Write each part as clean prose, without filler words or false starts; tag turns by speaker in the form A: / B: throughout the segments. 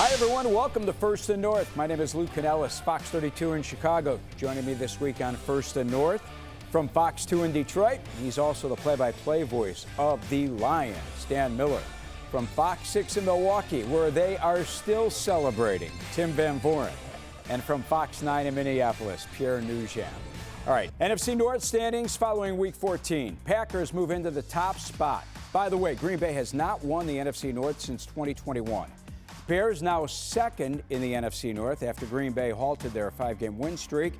A: Hi, everyone. Welcome to First and North. My name is Luke Canellis, Fox 32 in Chicago. Joining me this week on First and North from Fox 2 in Detroit, he's also the play-by-play voice of the Lions, Dan Miller. From Fox 6 in Milwaukee, where they are still celebrating, Tim Van Voren. And from Fox 9 in Minneapolis, Pierre Nugent. All right, NFC North standings following Week 14. Packers move into the top spot. By the way, Green Bay has not won the NFC North since 2021. Bears now second in the NFC North after Green Bay halted their 5-game win streak.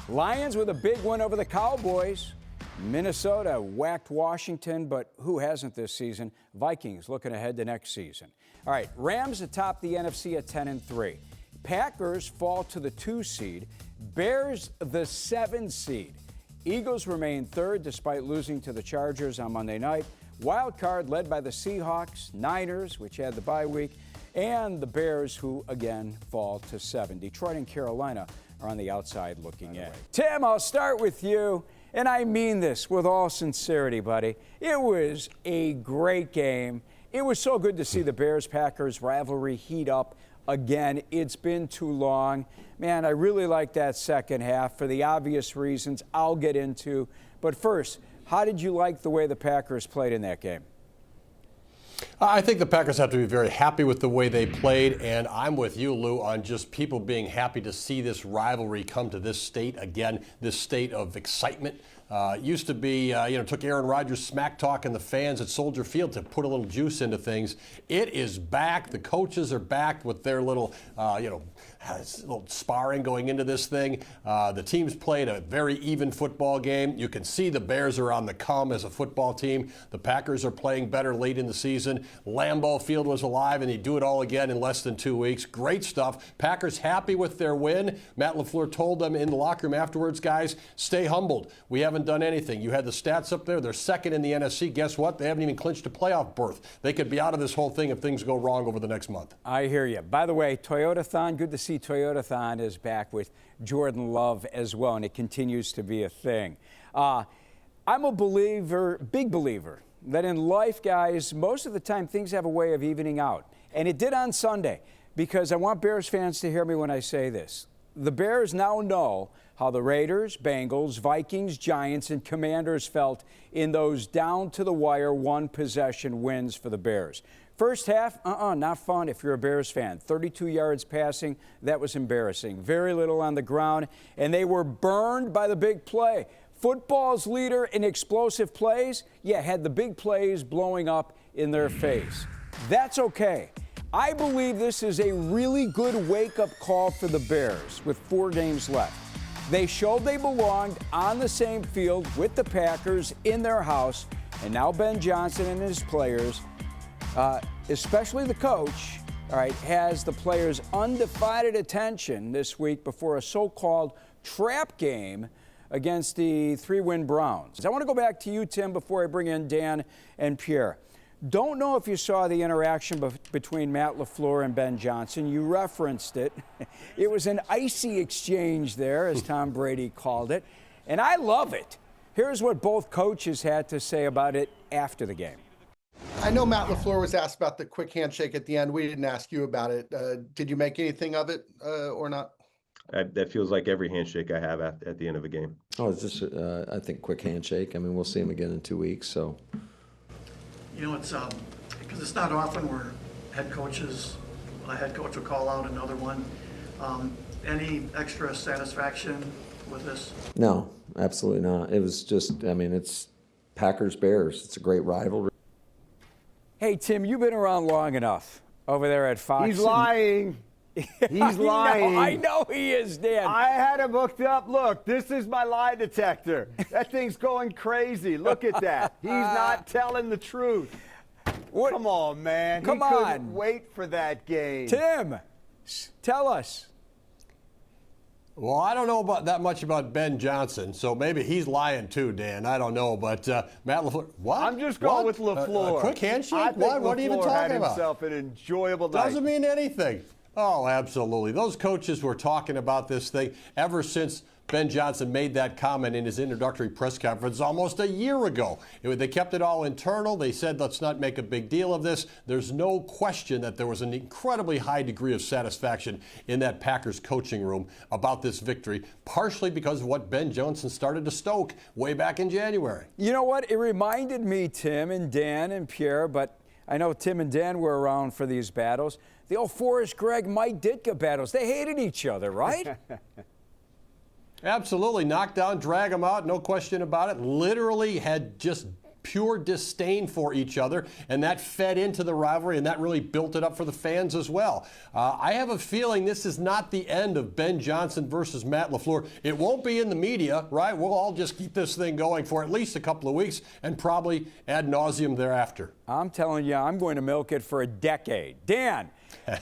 A: Lions with a big win over the Cowboys. Minnesota whacked Washington, but who hasn't this season? Vikings looking ahead to next season. All right, Rams atop the NFC at 10-3. Packers fall to the 2 seed. Bears the 7 seed. Eagles remain third despite losing to the Chargers on Monday night. Wild card led by the Seahawks, Niners, which had the bye week, and the Bears, who again fall to 7. Detroit and Carolina are on the outside looking in. Tim, I'll start with you, and I mean this with all sincerity, buddy. It was a great game. It was so good to see the Bears-Packers rivalry heat up again. It's been too long. Man, I really like that second half for the obvious reasons I'll get into. But first, how did you like the way the Packers played in that game?
B: I think the Packers have to be very happy with the way they played, and I'm with you, Lou, on just people being happy to see this rivalry come to this state again, this state of excitement. Used to be, took Aaron Rodgers smack talking the fans at Soldier Field to put a little juice into things. It is back. The coaches are back with their little, little sparring going into this thing. The teams played a very even football game. You can see the Bears are on the come as a football team. The Packers are playing better late in the season. Lambeau Field was alive, and they do it all again in less than 2 weeks. Great stuff. Packers happy with their win. Matt LaFleur told them in the locker room afterwards, guys, stay humbled. We haven't done anything. You had the stats up there. They're second in the NFC. Guess what? They haven't even clinched a playoff berth. They could be out of this whole thing if things go wrong over the next month.
A: I hear you. By the way, Toyotathon, good to see Toyotathon is back with Jordan Love as well, and it continues to be a thing. I'm a believer, big believer, that in life, guys, most of the time things have a way of evening out. And it did on Sunday, because I want Bears fans to hear me when I say this. The Bears now know how the Raiders, Bengals, Vikings, Giants, and Commanders felt in those down-to-the-wire one-possession wins for the Bears. First half, not fun if you're a Bears fan. 32 yards passing, that was embarrassing. Very little on the ground, and they were burned by the big play. Football's leader in explosive plays, had the big plays blowing up in their face. That's okay. I believe this is a really good wake-up call for the Bears with 4 games left. They showed they belonged on the same field with the Packers in their house, and now Ben Johnson and his players, especially the coach, has the players' undivided attention this week before a so-called trap game against the 3-win Browns. I want to go back to you, Tim, before I bring in Dan and Pierre. Don't know if you saw the interaction between Matt LaFleur and Ben Johnson. You referenced it. It was an icy exchange there, as Tom Brady called it, and I love it. Here's what both coaches had to say about it after the game.
C: I know Matt LaFleur was asked about the quick handshake at the end. We didn't ask you about it. Did you make anything of it or not?
D: That feels like every handshake I have at the end of a game.
E: Oh, it's just, I think, quick handshake. I mean, we'll see him again in 2 weeks, so.
F: It's because it's not often where a head coach will call out another one. Any extra satisfaction with this?
E: No, absolutely not. It was just, it's Packers-Bears. It's a great rivalry.
A: Hey, Tim, you've been around long enough over there at Fox.
G: He's lying. He's lying.
A: I know he is, Dan.
G: I had him hooked up. Look, this is my lie detector. That thing's going crazy. Look at that. He's not telling the truth.
A: What?
G: Come on, man.
A: Come
G: he
A: on.
G: Couldn't wait for that game.
A: Tim, tell us.
B: Well, I don't know about that much about Ben Johnson, so maybe he's lying too, Dan. I don't know, but Matt LaFleur, what?
G: I'm just going with LaFleur.
B: A quick handshake?
G: I think
B: What are you even talking
G: had
B: about?
G: himself an enjoyable night.
B: Doesn't mean anything. Oh, absolutely. Those coaches were talking about this thing ever since Ben Johnson made that comment in his introductory press conference almost a year ago. They kept it all internal. They said, let's not make a big deal of this. There's no question that there was an incredibly high degree of satisfaction in that Packers coaching room about this victory, partially because of what Ben Johnson started to stoke way back in January.
A: You know what? It reminded me, Tim and Dan and Pierre, but I know Tim and Dan were around for these battles. The old Forrest Gregg, Mike Ditka battles. They hated each other, right?
B: Absolutely. Knock down, drag them out, no question about it. Literally had just pure disdain for each other, and that fed into the rivalry, and that really built it up for the fans as well. I have a feeling this is not the end of Ben Johnson versus Matt LaFleur. It won't be in the media, right? We'll all just keep this thing going for at least a couple of weeks and probably ad nauseum thereafter.
A: I'm telling you, I'm going to milk it for a decade. Dan,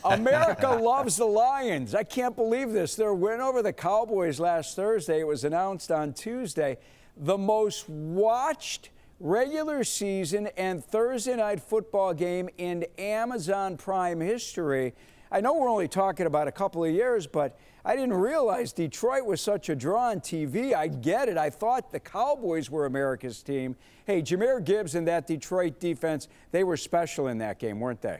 A: America loves the Lions. I can't believe this. Their win over the Cowboys last Thursday, it was announced on Tuesday, the most watched regular season and Thursday night football game in Amazon Prime history. I know we're only talking about a couple of years, but I didn't realize Detroit was such a draw on TV. I get it. I thought the Cowboys were America's team. Hey, Jahmyr Gibbs and that Detroit defense, they were special in that game, weren't they?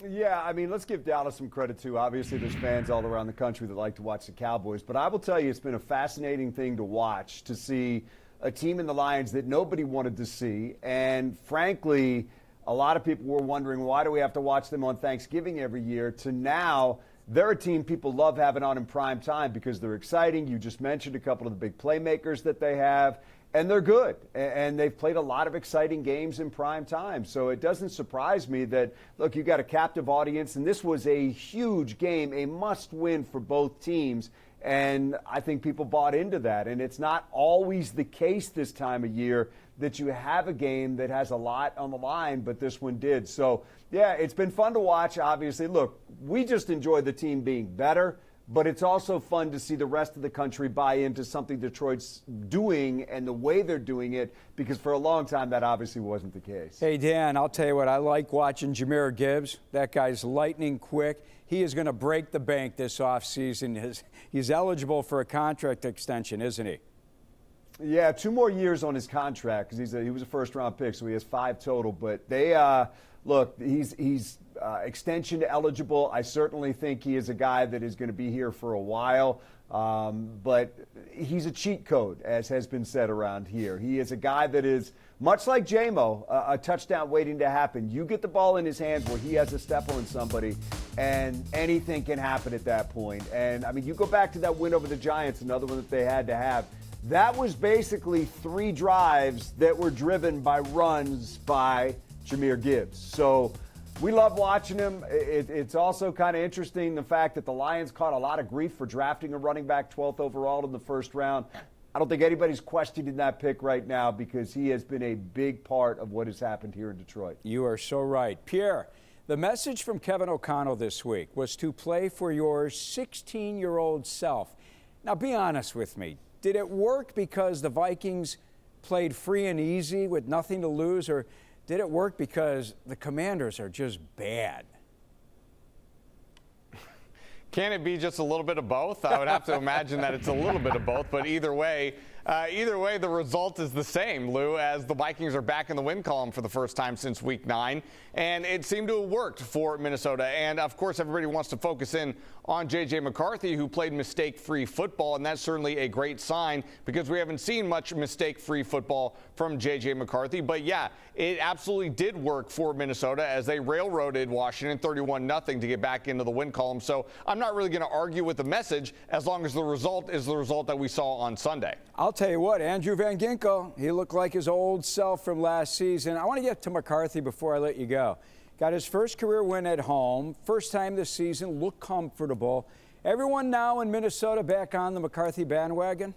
G: Yeah, I mean, let's give Dallas some credit, too. Obviously, there's fans all around the country that like to watch the Cowboys. But I will tell you, it's been a fascinating thing to watch, to see a team in the Lions that nobody wanted to see. And frankly, a lot of people were wondering, why do we have to watch them on Thanksgiving every year? To now, they're a team people love having on in prime time because they're exciting. You just mentioned a couple of the big playmakers that they have. And they're good, and they've played a lot of exciting games in prime time. So it doesn't surprise me that, look, you got a captive audience, and this was a huge game, a must-win for both teams. And I think people bought into that. And it's not always the case this time of year that you have a game that has a lot on the line, but this one did. So, yeah, it's been fun to watch, obviously. Look, we just enjoy the team being better. But it's also fun to see the rest of the country buy into something Detroit's doing and the way they're doing it, because for a long time that obviously wasn't the case.
A: Hey, Dan, I'll tell you what, I like watching Jahmyr Gibbs. That guy's lightning quick. He is going to break the bank this offseason. He's eligible for a contract extension, isn't he?
G: Yeah, 2 more years on his contract because he was a first-round pick, so he has 5 total. But they look, he's extension eligible. I certainly think he is a guy that is going to be here for a while. But he's a cheat code, as has been said around here. He is a guy that is, much like J-Mo, a touchdown waiting to happen. You get the ball in his hands where he has a step on somebody, and anything can happen at that point. And, I mean, you go back to that win over the Giants, another one that they had to have. That was basically 3 drives that were driven by runs by Jahmyr Gibbs. So we love watching him. It's also kind of interesting the fact that the Lions caught a lot of grief for drafting a running back 12th overall in the first round. I don't think anybody's questioning that pick right now because he has been a big part of what has happened here in Detroit.
A: You are so right. Pierre, the message from Kevin O'Connell this week was to play for your 16-year-old self. Now, be honest with me. Did it work because the Vikings played free and easy with nothing to lose, or did it work because the Commanders are just bad?
H: Can it be just a little bit of both? I would have to imagine that it's a little bit of both, but either way, the result is the same, Lou, as the Vikings are back in the win column for the first time since Week 9, and it seemed to have worked for Minnesota. And, of course, everybody wants to focus in on J.J. McCarthy, who played mistake-free football, and that's certainly a great sign because we haven't seen much mistake-free football from J.J. McCarthy. But, yeah, it absolutely did work for Minnesota as they railroaded Washington 31-0 to get back into the win column. So I'm not really going to argue with the message as long as the result is the result that we saw on Sunday.
A: I'll tell you what, Andrew Van Ginkel, he looked like his old self from last season. I want to get to McCarthy before I let you go. Got his first career win at home, first time this season, looked comfortable. Everyone now in Minnesota back on the McCarthy bandwagon?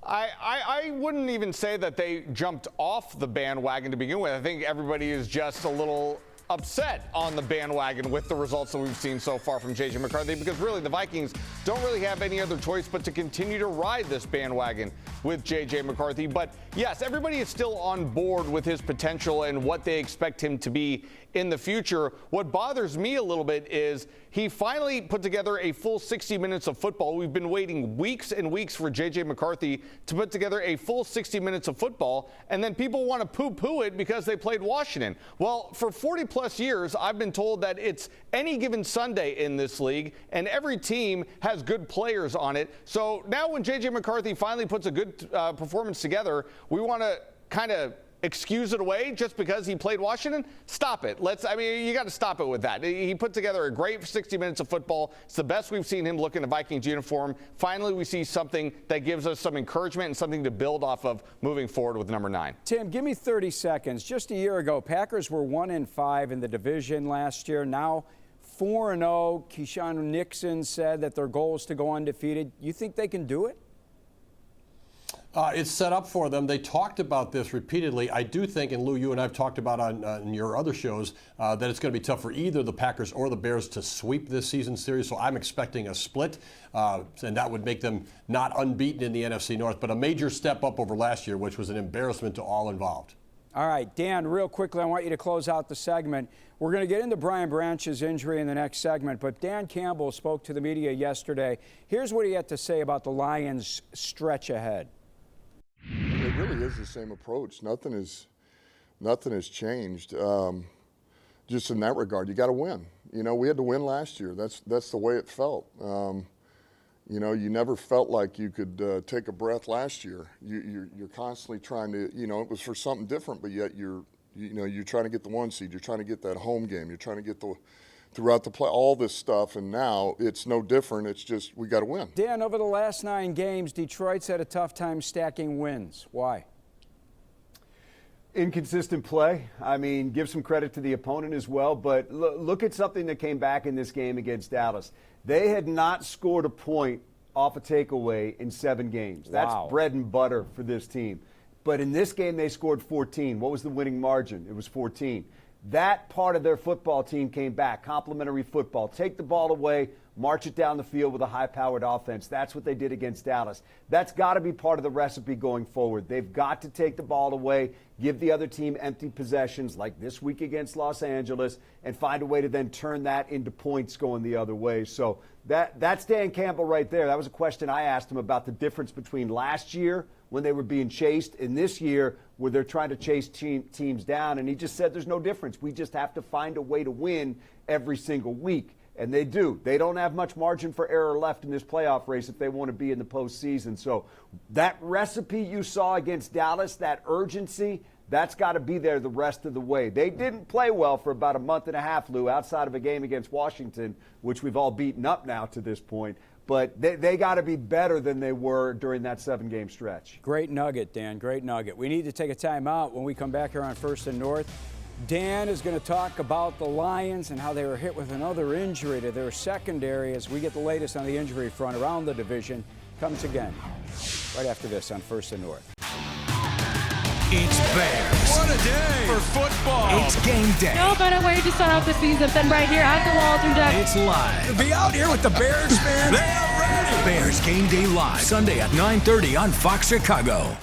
H: I wouldn't even say that they jumped off the bandwagon to begin with. I think everybody is just a little upset on the bandwagon with the results that we've seen so far from J.J. McCarthy, because really the Vikings don't really have any other choice but to continue to ride this bandwagon with J.J. McCarthy. But yes, everybody is still on board with his potential and what they expect him to be in the future. What bothers me a little bit is he finally put together a full 60 minutes of football. We've been waiting weeks and weeks for J.J. McCarthy to put together a full 60 minutes of football, and then people want to poo-poo it because they played Washington. Well, for 40-plus years, I've been told that it's any given Sunday in this league, and every team has good players on it. So now when J.J. McCarthy finally puts a good performance together, we want to kind of excuse it away just because he played Washington? Stop it. You got to stop it with that. He put together a great 60 minutes of football. It's the best we've seen him look in a Vikings uniform. Finally, we see something that gives us some encouragement and something to build off of moving forward with number 9.
A: Tim, give me 30 seconds. Just a year ago, Packers were 1-5 in the division last year. Now 4-0. Keyshawn Nixon said that their goal is to go undefeated. You think they can do it?
B: It's set up for them. They talked about this repeatedly. I do think, and Lou, you and I have talked about on your other shows, that it's going to be tough for either the Packers or the Bears to sweep this season series. So I'm expecting a split, and that would make them not unbeaten in the NFC North, but a major step up over last year, which was an embarrassment to all involved.
A: All right, Dan, real quickly, I want you to close out the segment. We're going to get into Brian Branch's injury in the next segment, but Dan Campbell spoke to the media yesterday. Here's what he had to say about the Lions' stretch ahead.
I: It really is the same approach. Nothing has changed. Just in that regard, you got to win. You know, we had to win last year. That's the way it felt. You know, you never felt like you could take a breath last year. You're constantly trying to. You know, it was for something different, but yet you're trying to get the 1 seed. You're trying to get that home game. You're trying to get throughout the play, all this stuff, and now it's no different. It's just we got to win.
A: Dan, over the last 9 games, Detroit's had a tough time stacking wins. Why?
G: Inconsistent play. I mean, give some credit to the opponent as well, but look at something that came back in this game against Dallas. They had not scored a point off a takeaway in 7 games. That's bread and butter for this team. But in this game, they scored 14. What was the winning margin? It was 14. That part of their football team came back, complementary football. Take the ball away, march it down the field with a high-powered offense. That's what they did against Dallas. That's got to be part of the recipe going forward. They've got to take the ball away, give the other team empty possessions like this week against Los Angeles, and find a way to then turn that into points going the other way. So that's Dan Campbell right there. That was a question I asked him about the difference between last year when they were being chased and this year where they're trying to chase teams down. And he just said there's no difference. We just have to find a way to win every single week. And they do. They don't have much margin for error left in this playoff race if they want to be in the postseason. So that recipe you saw against Dallas, that urgency, that's got to be there the rest of the way. They didn't play well for about a month and a half, Lou, outside of a game against Washington, which we've all beaten up now to this point. But they got to be better than they were during that 7-game stretch.
A: Great nugget, Dan. Great nugget. We need to take a timeout. When we come back here on First and North, Dan is going to talk about the Lions and how they were hit with another injury to their secondary as we get the latest on the injury front around the division. Comes again right after this on First and North.
J: It's Bears.
K: What a day for football.
J: It's game day.
L: No better way to start off the season than right here at the Walter Duck.
J: It's live.
K: To be out here with the Bears fans. They're ready.
J: Bears game day live Sunday at 9:30 on Fox Chicago.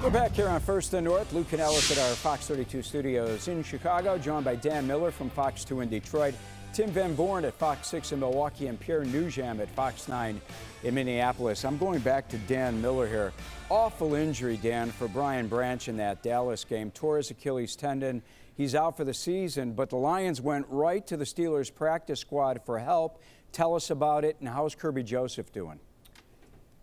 A: We're back here on First and North. Luke Canellis at our Fox 32 studios in Chicago, joined by Dan Miller from Fox 2 in Detroit, Tim Van Born at Fox 6 in Milwaukee, and Pierre Nugent at Fox 9 in Minneapolis. I'm going back to Dan Miller here. Awful injury, Dan, for Brian Branch in that Dallas game. Tore his Achilles tendon. He's out for the season, but the Lions went right to the Steelers practice squad for help. Tell us about it, and how's Kirby Joseph doing?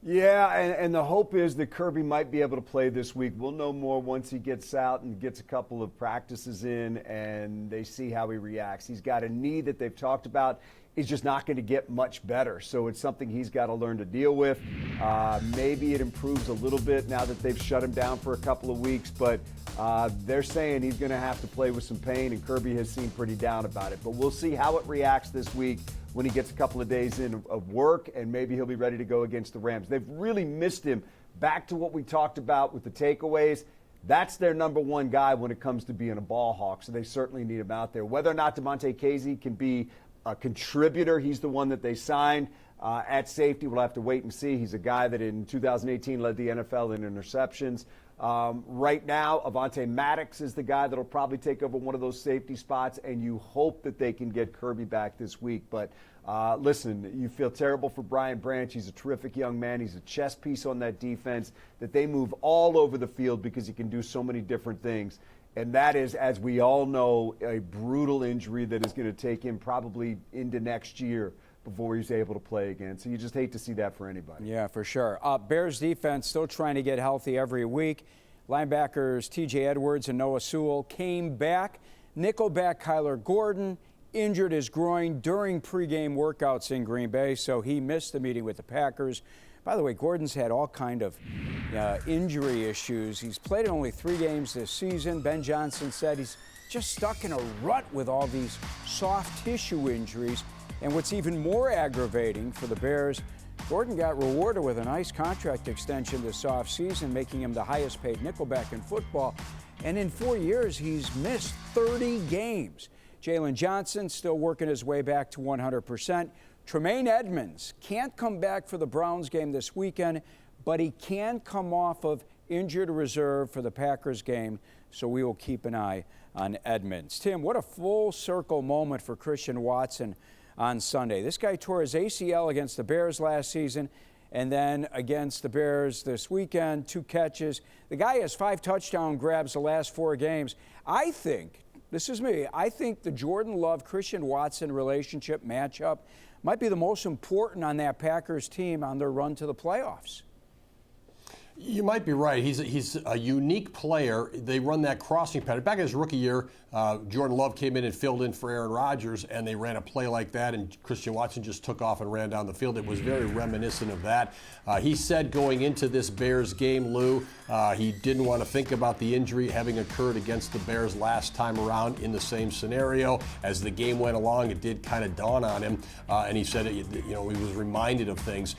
G: Yeah, and the hope is that Kirby might be able to play this week. We'll know more once he gets out and gets a couple of practices in and they see how he reacts. He's got a knee that they've talked about is just not going to get much better, so it's something he's got to learn to deal with. Maybe it improves a little bit now that they've shut him down for a couple of weeks, but they're saying he's going to have to play with some pain, and Kirby has seemed pretty down about it. But we'll see how it reacts this week when he gets a couple of days in of work, and maybe he'll be ready to go against the Rams. They've really missed him. Back to what we talked about with the takeaways. That's their number one guy when it comes to being a ball hawk, so they certainly need him out there. Whether or not DeMonte Casey can be a contributor, he's the one that they signed at safety. We'll have to wait and see. He's a guy that in 2018 led the NFL in interceptions. Right now, Avonte Maddox is the guy that'll probably take over one of those safety spots, and you hope that they can get Kirby back this week. But listen, you feel terrible for Brian Branch. He's a terrific young man. He's a chess piece on that defense that they move all over the field because he can do so many different things. And that is, as we all know, a brutal injury that is going to take him probably into next year before he's able to play again. So you just hate to see that for anybody.
A: Yeah, for sure. Bears defense still trying to get healthy every week. Linebackers T.J. Edwards and Noah Sewell came back. Nickelback Kyler Gordon injured his groin during pregame workouts in Green Bay, so he missed the meeting with the Packers. By the way, Gordon's had all kind of injury issues. He's played in only 3 games this season. Ben Johnson said he's just stuck in a rut with all these soft tissue injuries. And what's even more aggravating for the Bears, Gordon got rewarded with a nice contract extension this offseason, making him the highest paid nickelback in football. And in 4 years, he's missed 30 games. Jalen Johnson still working his way back to 100%. Tremaine Edmonds can't come back for the Browns game this weekend, but he can come off of injured reserve for the Packers game, so we will keep an eye on Edmonds. Tim, what a full circle moment for Christian Watson on Sunday. This guy tore his ACL against the Bears last season and then against the Bears this weekend, 2 catches. The guy has 5 touchdown grabs the last 4 games. I think, this is me, I think the Jordan Love-Christian Watson relationship matchup might be the most important on that Packers team on their run to the playoffs.
B: You might be right. He's a unique player. They run that crossing pattern. Back in his rookie year, Jordan Love came in and filled in for Aaron Rodgers, and they ran a play like that, and Christian Watson just took off and ran down the field. It was very reminiscent of that. He said going into this Bears game, Lou, he didn't want to think about the injury having occurred against the Bears last time around in the same scenario. As the game went along, it did kind of dawn on him, and he said, he was reminded of things.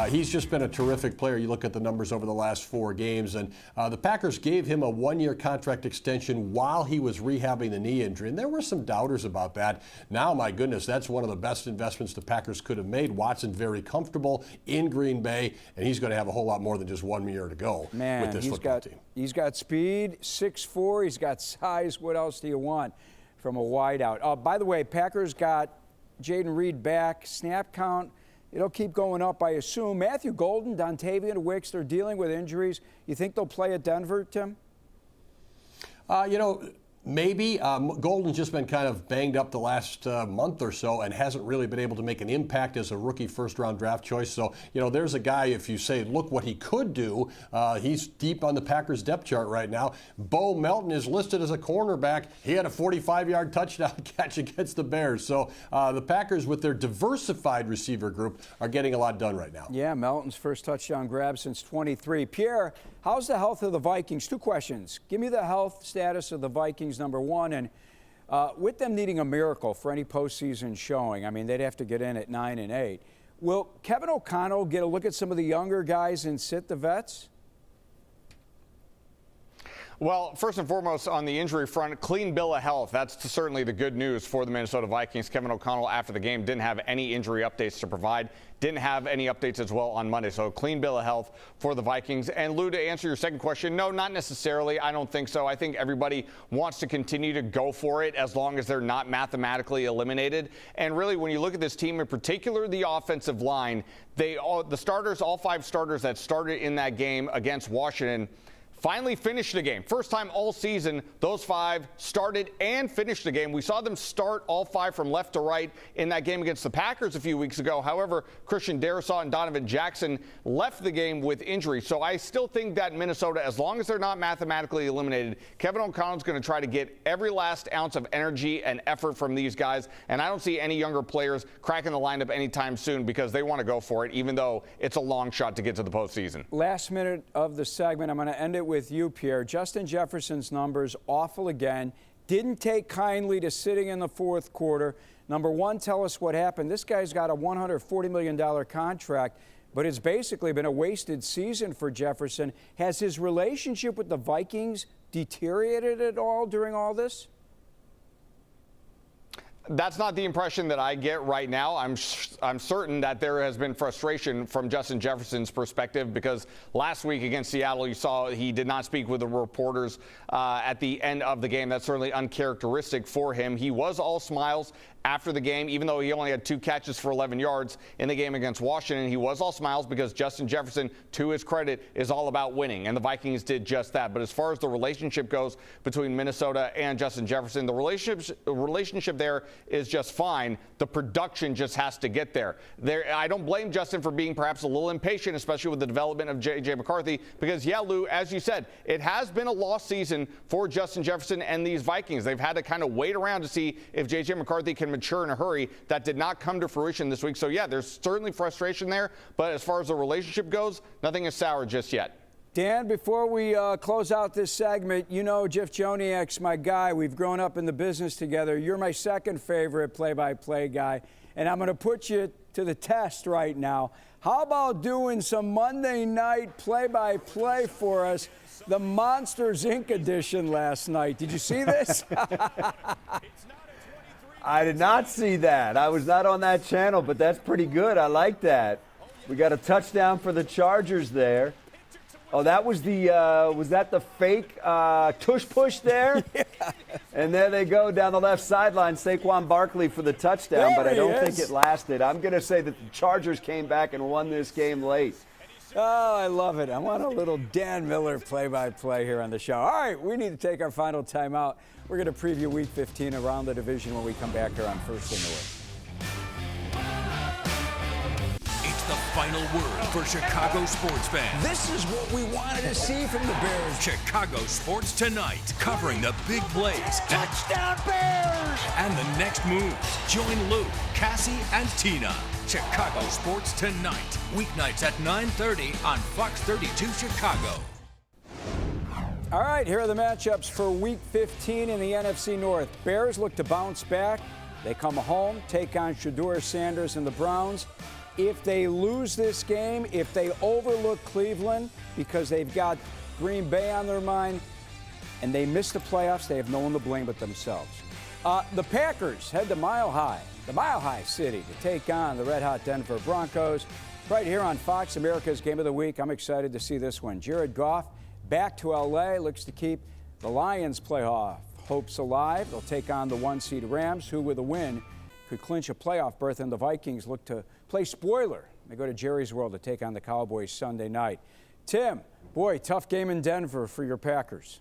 B: He's just been a terrific player. You look at the numbers over the last 4 games, and the Packers gave him a 1-year contract extension while he was rehabbing the knee injury, and there were some doubters about that. Now, my goodness, that's one of the best investments the Packers could have made. Watson very comfortable in Green Bay, and he's going to have a whole lot more than just 1 year to go with this football team.
A: He's got speed, 6'4", he's got size. What else do you want from a wideout? By the way, Packers got Jaden Reed back. Snap count, it'll keep going up, I assume. Matthew Golden, Dontavian Wicks, they're dealing with injuries. You think they'll play at Denver, Tim?
B: Maybe. Golden's just been kind of banged up the last month or so and hasn't really been able to make an impact as a rookie first-round draft choice. So, there's a guy, if you say, look what he could do, he's deep on the Packers depth chart right now. Bo Melton is listed as a cornerback. He had a 45-yard touchdown catch against the Bears. So the Packers, with their diversified receiver group, are getting a lot done right now.
A: Yeah, Melton's first touchdown grab since 23. Pierre, how's the health of the Vikings? 2 questions. Give me the health status of the Vikings, number 1, and with them needing a miracle for any postseason showing, I mean, they'd have to get in at 9-8. Will Kevin O'Connell get a look at some of the younger guys and sit the vets?
H: Well, first and foremost, on the injury front, clean bill of health. That's certainly the good news for the Minnesota Vikings. Kevin O'Connell, after the game, didn't have any injury updates to provide. Didn't have any updates as well on Monday. So clean bill of health for the Vikings. And Lou, to answer your second question, no, not necessarily. I don't think so. I think everybody wants to continue to go for it as long as they're not mathematically eliminated. And really, when you look at this team, in particular the offensive line, all 5 starters that started in that game against Washington finally finished the game. First time all season, those 5 started and finished the game. We saw them start all 5 from left to right in that game against the Packers a few weeks ago. However, Christian Darrisaw and Donovan Jackson left the game with injury. So I still think that Minnesota, as long as they're not mathematically eliminated, Kevin O'Connell's going to try to get every last ounce of energy and effort from these guys. And I don't see any younger players cracking the lineup anytime soon because they want to go for it, even though it's a long shot to get to the postseason.
A: Last minute of the segment, I'm going to end it with you, Pierre. Justin Jefferson's numbers awful again. Didn't take kindly to sitting in the 4th quarter. Number 1, tell us what happened. This guy's got a $140 million contract. but it's basically been a wasted season for Jefferson. Has his relationship with the Vikings deteriorated at all during all this?
H: That's not the impression that I get right now. I'm certain that there has been frustration from Justin Jefferson's perspective, because last week against Seattle, you saw he did not speak with the reporters at the end of the game. That's certainly uncharacteristic for him. He was all smiles after the game, even though he only had 2 catches for 11 yards in the game against Washington. He was all smiles because Justin Jefferson, to his credit, is all about winning, and the Vikings did just that. But as far as the relationship goes between Minnesota and Justin Jefferson, the relationship there is just fine. The production just has to get there. I don't blame Justin for being perhaps a little impatient, especially with the development of J.J. McCarthy, because, yeah, Lou, as you said, it has been a lost season for Justin Jefferson and these Vikings. They've had to kind of wait around to see if J.J. McCarthy can mature in a hurry. That did not come to fruition this week. So, yeah, there's certainly frustration there. But as far as the relationship goes, nothing is sour just yet.
A: Dan, before we close out this segment, you know Jeff Joniak's my guy. We've grown up in the business together. You're my second favorite play-by-play guy, and I'm going to put you to the test right now. How about doing some Monday night play-by-play for us? The Monsters, Inc. edition last night. Did you see this?
G: I did not see that. I was not on that channel, but that's pretty good. I like that. We got a touchdown for the Chargers there. Oh, that was that the fake tush push there? Yeah. And there they go down the left sideline, Saquon Barkley for the touchdown, but I don't think it lasted. I'm going to say that the Chargers came back and won this game late.
A: Oh, I love it. I want a little Dan Miller play-by-play here on the show. All right, we need to take our final timeout. We're going to preview Week 15 around the division when we come back here on First and North.
J: The final word for Chicago sports fans.
K: This is what we wanted to see from the Bears.
J: Chicago Sports Tonight, covering the big plays.
K: Touchdown Bears!
J: And the next moves. Join Lou, Cassie, and Tina. Chicago Sports Tonight, weeknights at 9:30 on Fox 32 Chicago.
A: All right, here are the matchups for Week 15 in the NFC North. Bears look to bounce back. They come home, take on Shedeur Sanders and the Browns. If they lose this game, if they overlook Cleveland because they've got Green Bay on their mind and they miss the playoffs, they have no one to blame but themselves. The Packers head to Mile High City, to take on the red-hot Denver Broncos. Right here on Fox, America's Game of the Week. I'm excited to see this one. Jared Goff back to L.A., looks to keep the Lions' playoff hopes alive. They'll take on the 1-seed Rams, who with a win could clinch a playoff berth, and the Vikings look to play spoiler. They go to Jerry's World to take on the Cowboys Sunday night. Tim, boy, tough game in Denver for your Packers.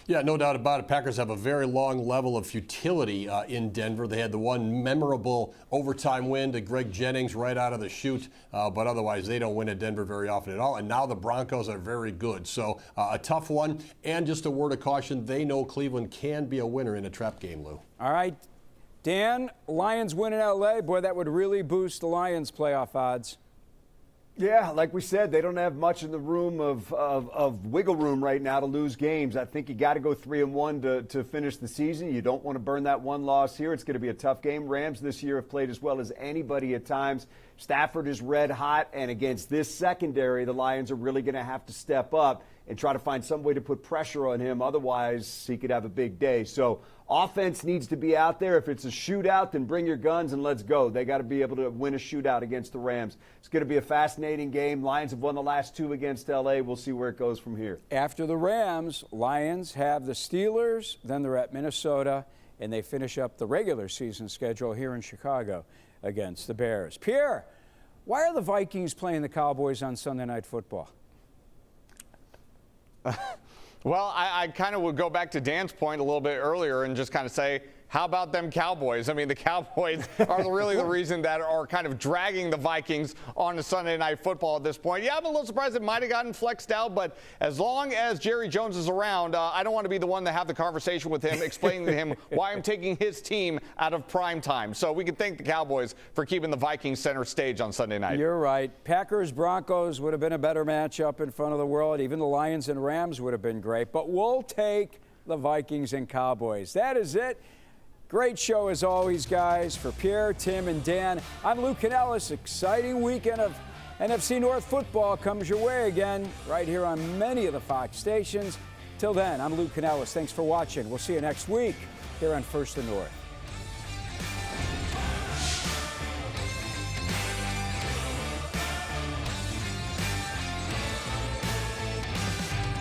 B: Yeah, no doubt about it. Packers have a very long level of futility in Denver. They had the one memorable overtime win to Greg Jennings right out of the chute, but otherwise they don't win at Denver very often at all. And now the Broncos are very good. So a tough one. And just a word of caution, they know Cleveland can be a winner in a trap game, Lou.
A: All right. Dan, Lions win in L.A. Boy, that would really boost the Lions' playoff odds.
G: Yeah, like we said, they don't have much in the room of wiggle room right now to lose games. I think you got to go 3-1 to finish the season. You don't want to burn that one loss here. It's going to be a tough game. Rams this year have played as well as anybody at times. Stafford is red hot, and against this secondary, the Lions are really going to have to step up and try to find some way to put pressure on him. Otherwise, he could have a big day. So offense needs to be out there. If it's a shootout, then bring your guns and let's go. They got to be able to win a shootout against the Rams. It's going to be a fascinating game. Lions have won the last 2 against L.A. We'll see where it goes from here.
A: After the Rams, Lions have the Steelers, then they're at Minnesota, and they finish up the regular season schedule here in Chicago against the Bears. Pierre, why are the Vikings playing the Cowboys on Sunday Night Football?
H: Well, I kind of would go back to Dan's point a little bit earlier and just kind of say, how about them Cowboys? I mean, the Cowboys are really the reason that are kind of dragging the Vikings on to Sunday Night Football at this point. Yeah, I'm a little surprised it might have gotten flexed out, but as long as Jerry Jones is around, I don't want to be the one to have the conversation with him, explaining to him why I'm taking his team out of prime time. So we can thank the Cowboys for keeping the Vikings center stage on Sunday night.
A: You're right. Packers-Broncos would have been a better matchup in front of the world. Even the Lions and Rams would have been great. But we'll take the Vikings and Cowboys. That is it. Great show as always, guys. For Pierre, Tim, and Dan, I'm Lou Canellis. Exciting weekend of NFC North football comes your way again right here on many of the Fox stations. Till then, I'm Lou Canellis. Thanks for watching. We'll see you next week here on First the North.